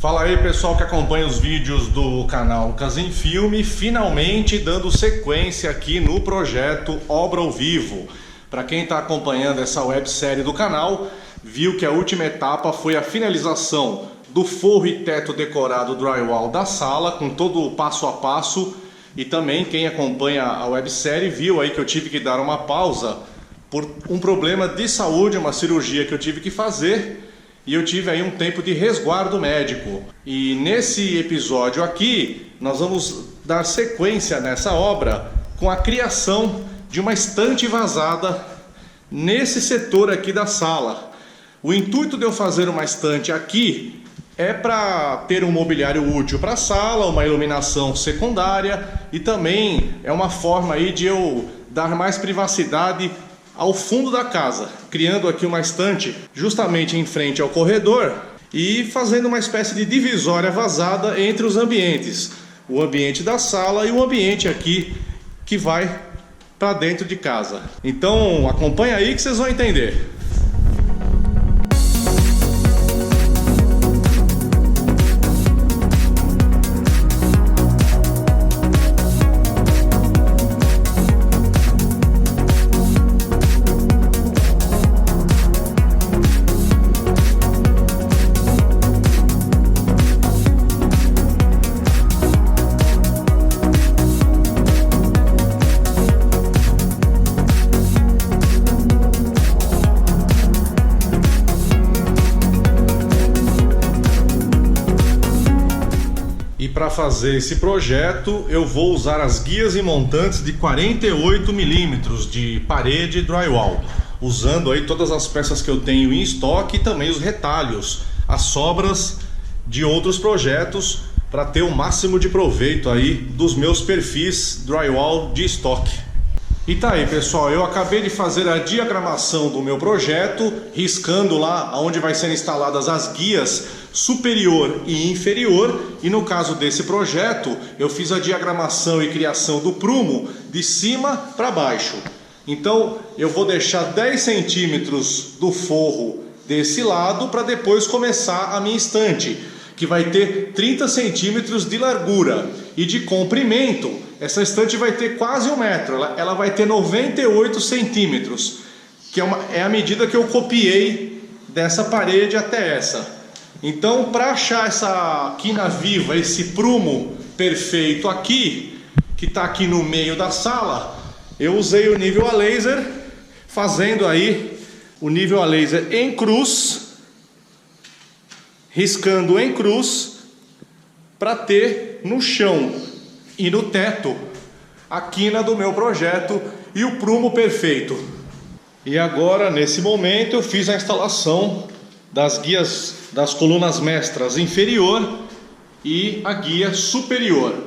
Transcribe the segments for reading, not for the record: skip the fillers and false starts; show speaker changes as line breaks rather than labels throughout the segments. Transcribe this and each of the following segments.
Fala aí pessoal que acompanha os vídeos do canal Lucas em Filme, finalmente dando sequência aqui no projeto Obra ao Vivo. Para quem está acompanhando essa websérie do canal, viu que a última etapa foi a finalização do forro e teto decorado drywall da sala, com todo o passo a passo. E também quem acompanha a websérie viu aí que eu tive que dar uma pausa por um problema de saúde, uma cirurgia que eu tive que fazer. E eu tive aí um tempo de resguardo médico. E nesse episódio aqui, nós vamos dar sequência nessa obra com a criação de uma estante vazada nesse setor aqui da sala. O intuito de eu fazer uma estante aqui é para ter um mobiliário útil para a sala, uma iluminação secundária e também é uma forma aí de eu dar mais privacidade ao fundo da casa, criando aqui uma estante justamente em frente ao corredor e fazendo uma espécie de divisória vazada entre os ambientes, o ambiente da sala e o ambiente aqui que vai para dentro de casa. Então acompanha aí que vocês vão entender. Para fazer esse projeto eu vou usar as guias e montantes de 48 milímetros de parede drywall, usando aí todas as peças que eu tenho em estoque e também os retalhos, as sobras de outros projetos, para ter o máximo de proveito aí dos meus perfis drywall de estoque. E tá aí pessoal, eu acabei de fazer a diagramação do meu projeto, riscando lá onde vai ser instaladas as guias superior e inferior, e no caso desse projeto eu fiz a diagramação e criação do prumo de cima para baixo. Então eu vou deixar 10 centímetros do forro desse lado para depois começar a minha estante, que vai ter 30 centímetros de largura e de comprimento. Essa estante vai ter quase 1 metro, ela vai ter 98 centímetros, que é a medida que eu copiei dessa parede até essa. Então, para achar essa quina viva, esse prumo perfeito aqui, que está aqui no meio da sala, eu usei o nível a laser, fazendo aí o nível a laser em cruz, riscando em cruz, para ter no chão e no teto a quina do meu projeto e o prumo perfeito. E agora, nesse momento, eu fiz a instalação das guias das colunas mestras inferior e a guia superior.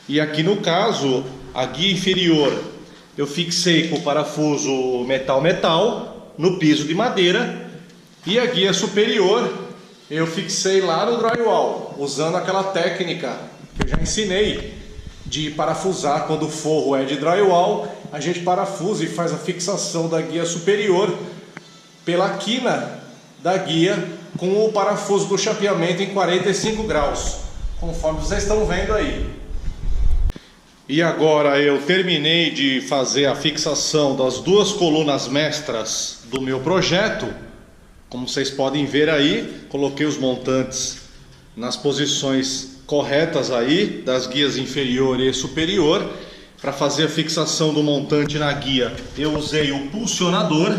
E aqui no caso, a guia inferior eu fixei com parafuso metal no piso de madeira, e a guia superior eu fixei lá no drywall, usando aquela técnica que eu já ensinei de parafusar. Quando o forro é de drywall, a gente parafusa e faz a fixação da guia superior pela quina da guia com o parafuso do chapeamento em 45 graus, conforme vocês estão vendo aí. E agora eu terminei de fazer a fixação das duas colunas mestras do meu projeto. Como vocês podem ver aí, coloquei os montantes nas posições corretas aí, das guias inferior e superior. Para fazer a fixação do montante na guia, eu usei o pulsionador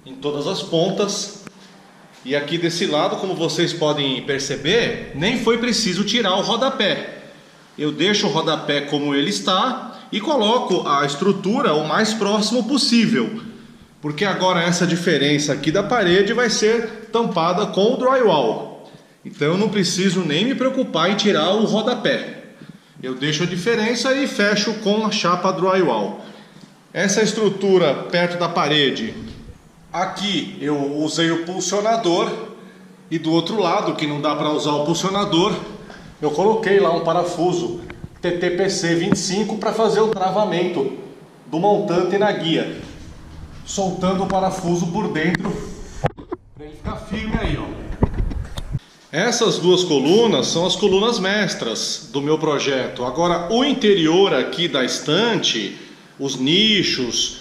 em todas as pontas. E aqui desse lado, como vocês podem perceber, nem foi preciso tirar o rodapé. Eu deixo o rodapé como ele está e coloco a estrutura o mais próximo possível, porque agora essa diferença aqui da parede vai ser tampada com o drywall. Então eu não preciso nem me preocupar em tirar o rodapé. Eu deixo a diferença e fecho com a chapa drywall. Essa estrutura perto da parede, aqui eu usei o pulsionador, e do outro lado, que não dá para usar o pulsionador, eu coloquei lá um parafuso TTPC 25 para fazer o travamento do montante na guia, soltando o parafuso por dentro para ele ficar firme aí, ó. Essas duas colunas são as colunas mestras do meu projeto. Agora, o interior aqui da estante, os nichos,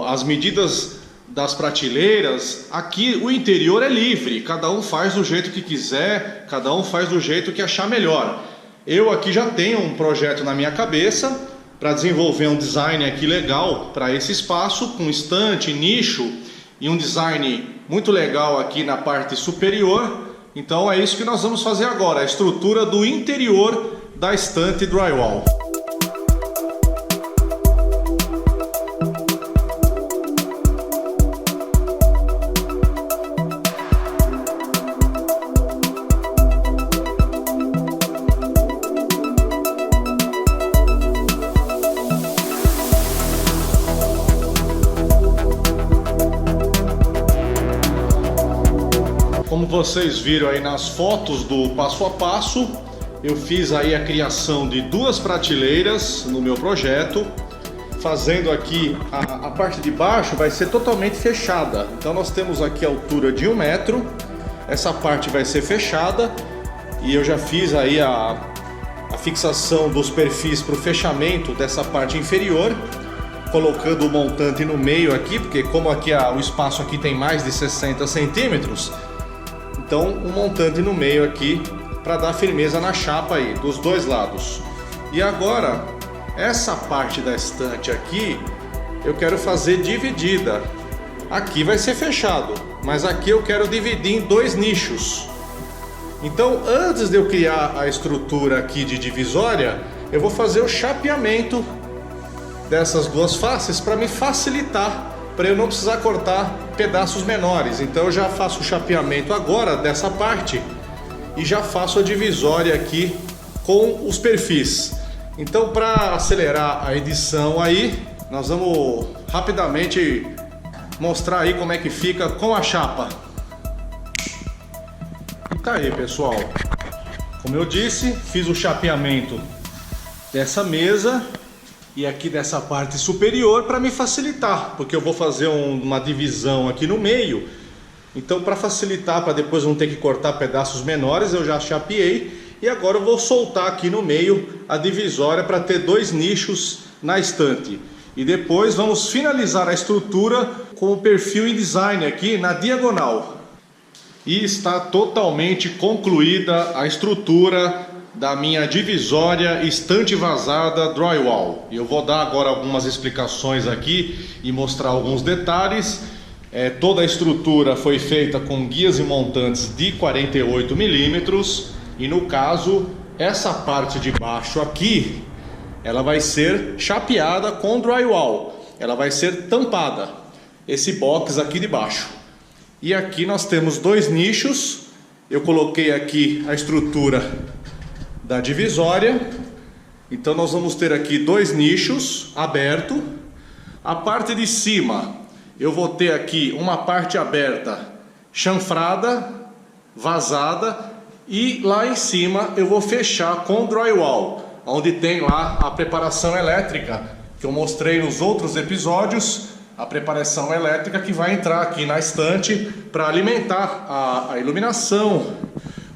as medidas das prateleiras, aqui o interior é livre. Cada um faz do jeito que quiser, cada um faz do jeito que achar melhor. Eu aqui já tenho um projeto na minha cabeça para desenvolver um design aqui legal para esse espaço, com estante, nicho e um design muito legal aqui na parte superior. Então é isso que nós vamos fazer agora, a estrutura do interior da estante drywall. Como vocês viram aí nas fotos do passo a passo, eu fiz aí a criação de duas prateleiras no meu projeto, fazendo aqui a parte de baixo vai ser totalmente fechada. Então nós temos aqui a altura de 1 metro, essa parte vai ser fechada e eu já fiz aí a fixação dos perfis para o fechamento dessa parte inferior, colocando o montante no meio aqui, porque como aqui o espaço aqui tem mais de 60 centímetros, então um montante no meio aqui para dar firmeza na chapa aí dos dois lados. E agora essa parte da estante aqui eu quero fazer dividida. Aqui vai ser fechado, mas aqui eu quero dividir em 2 nichos. Então antes de eu criar a estrutura aqui de divisória, eu vou fazer o chapeamento dessas duas faces para me facilitar, para eu não precisar cortar pedaços menores. Então eu já faço o chapeamento agora dessa parte e já faço a divisória aqui com os perfis. Então, para acelerar a edição aí, nós vamos rapidamente mostrar aí como é que fica com a chapa. E tá aí, pessoal, como eu disse, fiz o chapeamento dessa mesa e aqui dessa parte superior para me facilitar, porque eu vou fazer uma divisão aqui no meio. Então, para facilitar, para depois não ter que cortar pedaços menores, eu já chapeei e agora eu vou soltar aqui no meio a divisória para ter 2 nichos na estante. E depois vamos finalizar a estrutura com o perfil InDesign aqui na diagonal. E está totalmente concluída a estrutura da minha divisória estante vazada drywall. Eu vou dar agora algumas explicações aqui e mostrar alguns detalhes. Toda a estrutura foi feita com guias e montantes de 48 milímetros e no caso essa parte de baixo aqui ela vai ser chapeada com drywall, ela vai ser tampada, esse box aqui de baixo. E aqui nós temos 2 nichos. Eu coloquei aqui a estrutura da divisória. Então nós vamos ter aqui 2 nichos abertos. A parte de cima eu vou ter aqui uma parte aberta chanfrada, vazada, e lá em cima eu vou fechar com drywall, onde tem lá a preparação elétrica que eu mostrei nos outros episódios, a preparação elétrica que vai entrar aqui na estante para alimentar a iluminação,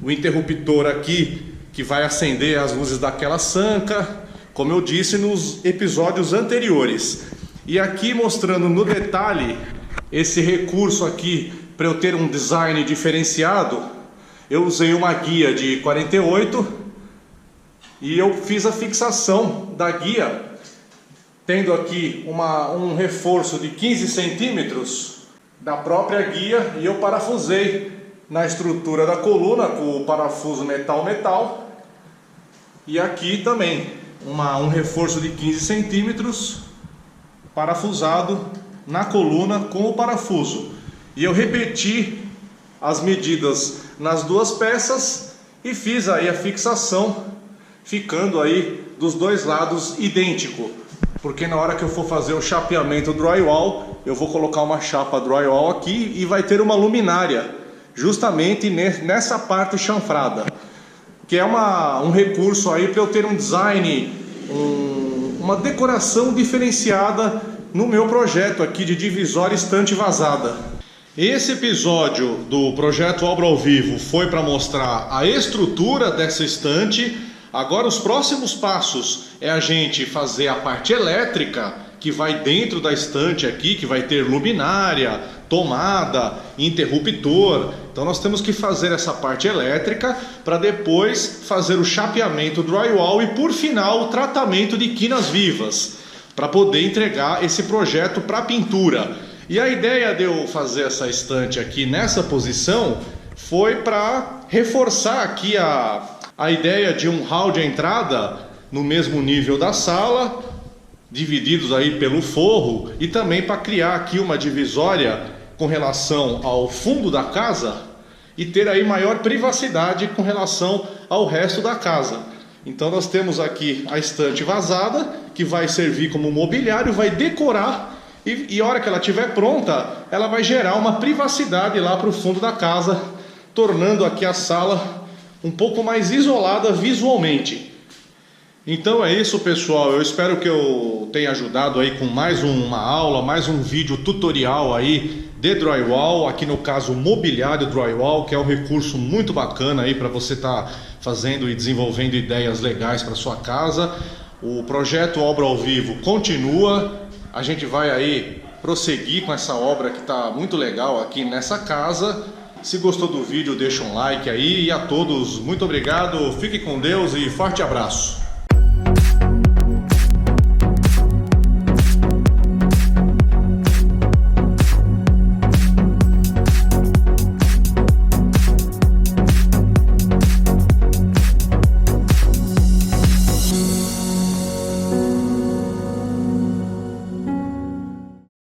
o interruptor aqui que vai acender as luzes daquela sanca, como eu disse nos episódios anteriores. E aqui mostrando no detalhe esse recurso aqui para eu ter um design diferenciado, eu usei uma guia de 48 e eu fiz a fixação da guia tendo aqui um reforço de 15 centímetros da própria guia, e eu parafusei na estrutura da coluna com o parafuso metal-metal. E aqui também um reforço de 15 centímetros parafusado na coluna com o parafuso. E eu repeti as medidas nas duas peças e fiz aí a fixação, ficando aí dos dois lados idêntico. Porque na hora que eu for fazer o chapeamento drywall, eu vou colocar uma chapa drywall aqui e vai ter uma luminária justamente nessa parte chanfrada, que é um recurso aí para eu ter um design, uma decoração diferenciada no meu projeto aqui de divisória estante vazada. Esse episódio do projeto Obra ao Vivo foi para mostrar a estrutura dessa estante. Agora os próximos passos é a gente fazer a parte elétrica que vai dentro da estante aqui, que vai ter luminária, tomada, interruptor. Então nós temos que fazer essa parte elétrica para depois fazer o chapeamento drywall e por final o tratamento de quinas vivas para poder entregar esse projeto para pintura. E a ideia de eu fazer essa estante aqui nessa posição foi para reforçar aqui a ideia de um hall de entrada no mesmo nível da sala, divididos aí pelo forro, e também para criar aqui uma divisória com relação ao fundo da casa e ter aí maior privacidade com relação ao resto da casa. Então nós temos aqui a estante vazada, que vai servir como mobiliário, vai decorar, e a hora que ela estiver pronta, ela vai gerar uma privacidade lá para o fundo da casa, tornando aqui a sala um pouco mais isolada visualmente. Então é isso, pessoal, eu espero que eu tenha ajudado aí com mais uma aula, mais um vídeo tutorial aí de drywall, aqui no caso mobiliário drywall, que é um recurso muito bacana aí para você estar fazendo e desenvolvendo ideias legais para sua casa. O projeto Obra ao Vivo continua, a gente vai aí prosseguir com essa obra que está muito legal aqui nessa casa. Se gostou do vídeo, deixa um like aí, e a todos muito obrigado, fique com Deus e forte abraço.